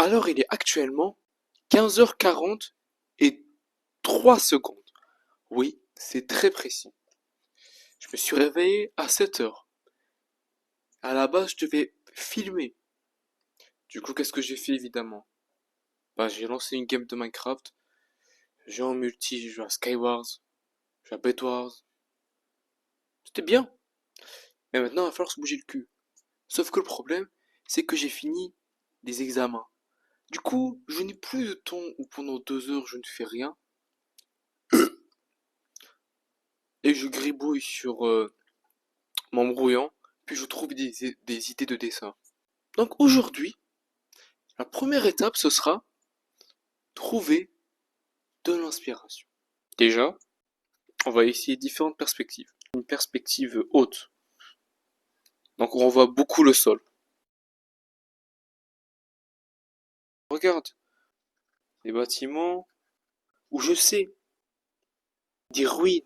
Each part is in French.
Alors il est actuellement 15h40 et 3 secondes. Oui, c'est très précis. Je me suis réveillé à 7h. À la base, je devais filmer. Du coup, qu'est-ce que j'ai fait évidemment? Bah, j'ai lancé une game de Minecraft. J'ai en multi, j'ai joué à Skywars, j'ai joué à Bedwars. C'était bien. Mais maintenant, il va falloir se bouger le cul. Sauf que le problème, c'est que j'ai fini des examens. Du coup, je n'ai plus de temps où pendant 2 heures je ne fais rien et je gribouille sur m'embrouillant, puis je trouve des idées de dessin. Donc aujourd'hui, la première étape, ce sera trouver de l'inspiration. Déjà, on va essayer différentes perspectives. Une perspective haute, donc on voit beaucoup le sol. Regarde, des bâtiments où je sais, des ruines.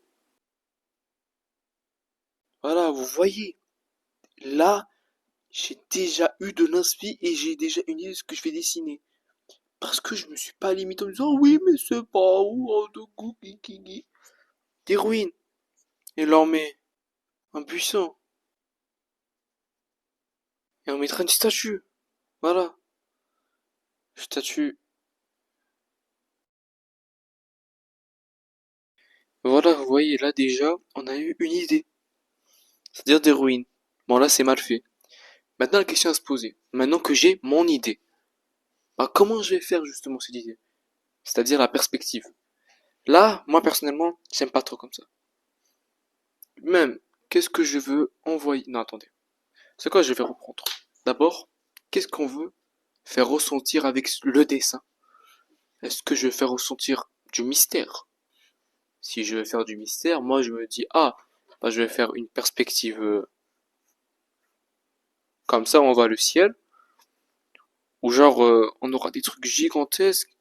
Voilà, vous voyez, là, j'ai déjà eu de l'inspi et j'ai déjà une idée de ce que je vais dessiner. Parce que je me suis pas limité en me disant oui, mais c'est pas où, oh, de goût, kiki. Des ruines. Et l'armée. Un buisson. Et on mettra une statue. Voilà. Statue. Voilà, vous voyez, là déjà, on a eu une idée. C'est-à-dire des ruines. Bon, là, c'est mal fait. Maintenant, la question à se poser. Maintenant que j'ai mon idée. Bah, comment je vais faire justement cette idée? C'est-à-dire la perspective. Là, moi personnellement, j'aime pas trop comme ça. Même, qu'est-ce que je veux envoyer? Non, attendez. C'est quoi je vais reprendre? D'abord, qu'est-ce qu'on veut faire ressentir avec le dessin? Est-ce que je vais faire ressentir du mystère? Si je veux faire du mystère, moi je me dis, ah, bah, je vais faire une perspective comme ça, on voit le ciel, ou genre on aura des trucs gigantesques,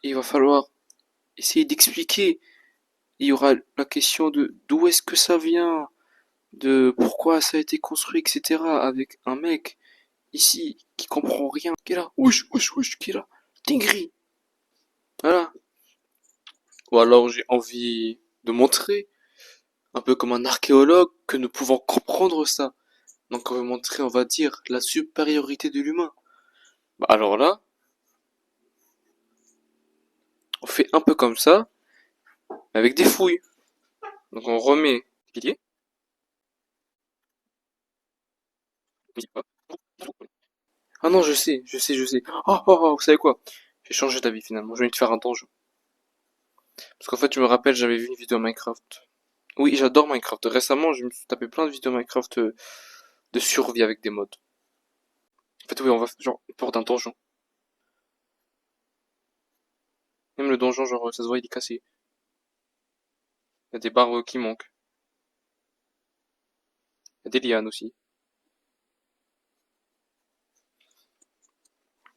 et il va falloir essayer d'expliquer. Il y aura la question de d'où est-ce que ça vient, de pourquoi ça a été construit, etc. avec un mec ici qui comprend rien, qui est là, ouch, ouch, ouch, qui est là, Tingri. Voilà. Ou alors j'ai envie de montrer, un peu comme un archéologue, que nous pouvons comprendre ça. Donc on va montrer, on va dire, la supériorité de l'humain. Bah alors là, on fait un peu comme ça, avec des fouilles. Donc on remet les piliers. Ah non, je sais, je sais, je sais. Oh, oh, oh, vous savez quoi? J'ai changé d'avis finalement, je vais te faire un donjon. Parce qu'en fait, je me rappelle, j'avais vu une vidéo Minecraft. Oui, j'adore Minecraft. Récemment, je me suis tapé plein de vidéos Minecraft de survie avec des mods. En fait, oui, on va genre pour d'un donjon. Même le donjon, genre, ça se voit, il est cassé. Il y a des barres qui manquent. Il y a des lianes aussi.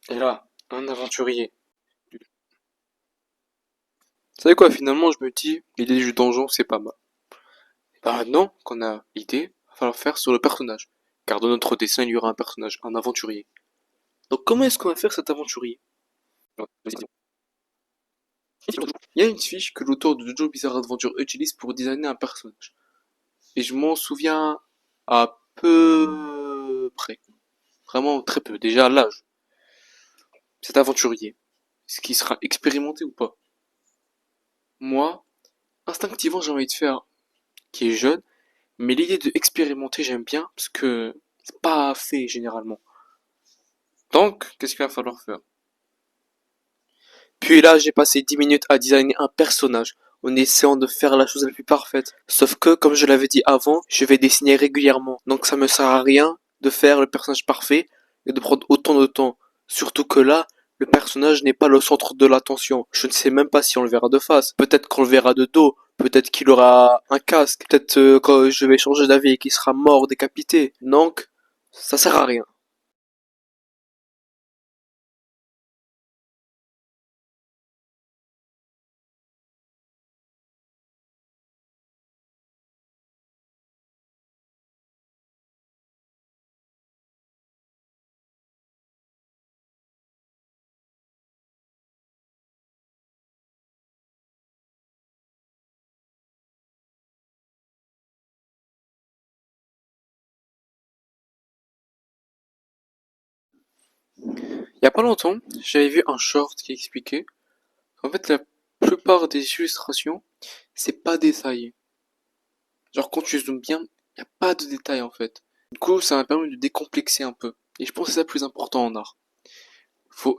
Et là, un aventurier. Vous savez quoi, finalement, je me dis, l'idée du donjon, c'est pas mal. Et bah maintenant qu'on a l'idée, il va falloir faire sur le personnage. Car dans notre dessin, il y aura un personnage, un aventurier. Donc comment est-ce qu'on va faire cet aventurier? Il y a une fiche que l'auteur de Jojo Bizarre Adventure utilise pour designer un personnage. Et je m'en souviens à peu près. Vraiment très peu. Déjà l'âge. Cet aventurier. Est-ce qu'il sera expérimenté ou pas? Moi, instinctivement, j'ai envie de faire qui est jeune, mais l'idée de expérimenter, j'aime bien parce que c'est pas fait généralement. Donc, qu'est-ce qu'il va falloir faire? Puis là, j'ai passé 10 minutes à designer un personnage en essayant de faire la chose la plus parfaite. Sauf que, comme je l'avais dit avant, je vais dessiner régulièrement. Donc ça me sert à rien de faire le personnage parfait et de prendre autant de temps. Surtout que là, le personnage n'est pas le centre de l'attention. Je ne sais même pas si on le verra de face. Peut-être qu'on le verra de dos. Peut-être qu'il aura un casque. Peut-être que je vais changer d'avis et qu'il sera mort, décapité. Donc, ça sert à rien. Il y a pas longtemps, j'avais vu un short qui expliquait qu'en fait la plupart des illustrations, c'est pas détaillé. Genre quand tu zoomes bien, il n'y a pas de détails en fait. Du coup, ça m'a permis de décomplexer un peu. Et je pense que c'est ça le plus important en art. Faut,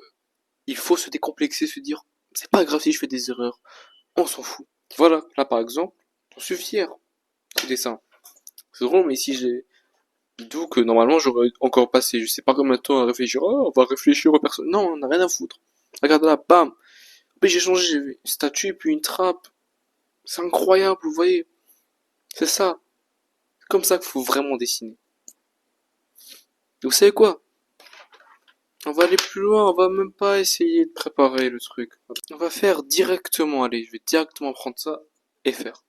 il faut se décomplexer, se dire, c'est pas grave si je fais des erreurs, on s'en fout. Voilà, là par exemple, j'en suis fier, ce dessin. C'est drôle, mais ici j'ai d'où que normalement j'aurais encore passé, je sais pas combien de temps à réfléchir, oh, on va réfléchir aux personnes. Non, on n'a rien à foutre. Regarde là, bam. Puis j'ai changé, j'ai une statue puis une trappe. C'est incroyable, vous voyez. C'est ça. C'est comme ça qu'il faut vraiment dessiner. Et vous savez quoi? On va aller plus loin, on va même pas essayer de préparer le truc. On va faire directement, allez, je vais directement prendre ça et faire.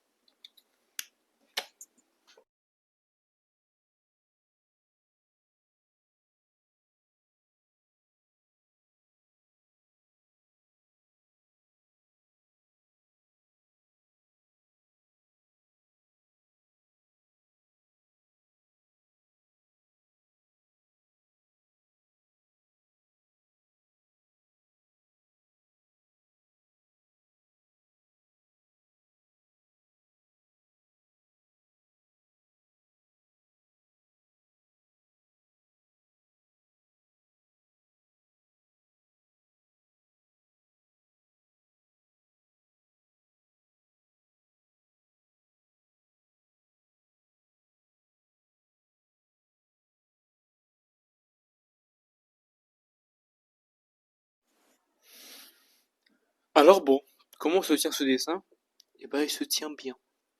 Alors bon, comment se tient ce dessin? Eh ben, il se tient bien.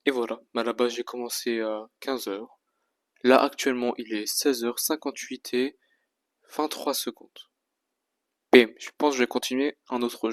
Et voilà, à la base j'ai commencé à 15 heures. Là actuellement il est 16h58 et 23 secondes. Et je pense que je vais continuer un autre jour.